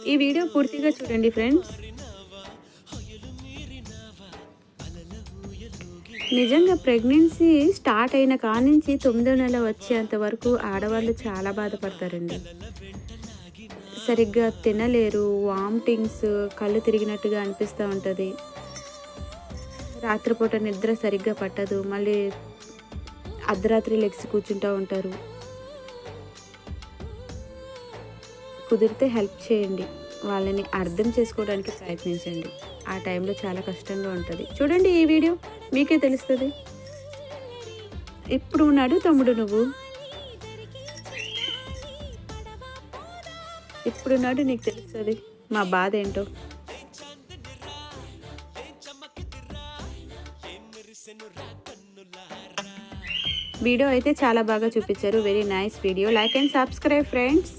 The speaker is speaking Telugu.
ఈ వీడియో పూర్తిగా చూడండి ఫ్రెండ్స్. నిజంగా ప్రెగ్నెన్సీ స్టార్ట్ అయిన కానించి 9వ నెల వచ్చేంత వరకు ఆడవాళ్ళు చాలా బాధపడతారండి. సరిగ్గా తినలేరు, వామిటింగ్స్, కళ్ళు తిరిగినట్టుగా అనిపిస్తూ ఉంటుంది. రాత్రిపూట నిద్ర సరిగ్గా పట్టదు. మళ్ళీ అర్ధరాత్రి లెగిసి కూర్చుంటూ ఉంటారు. కుదిరితే హెల్ప్ చేయండి. వాళ్ళని అర్థం చేసుకోవడానికి ప్రయత్నించండి. ఆ టైంలో చాలా కష్టంగా ఉంటుంది. చూడండి ఈ వీడియో, మీకే తెలుస్తుంది. ఇప్పుడు నడు తమ్ముడు నువ్వు. ఇప్పుడు నడు, నీకు తెలుస్తుంది మా బాధ ఏంటో. వీడియో అయితే చాలా బాగా చూపించారు. Very nice video. Like and subscribe friends.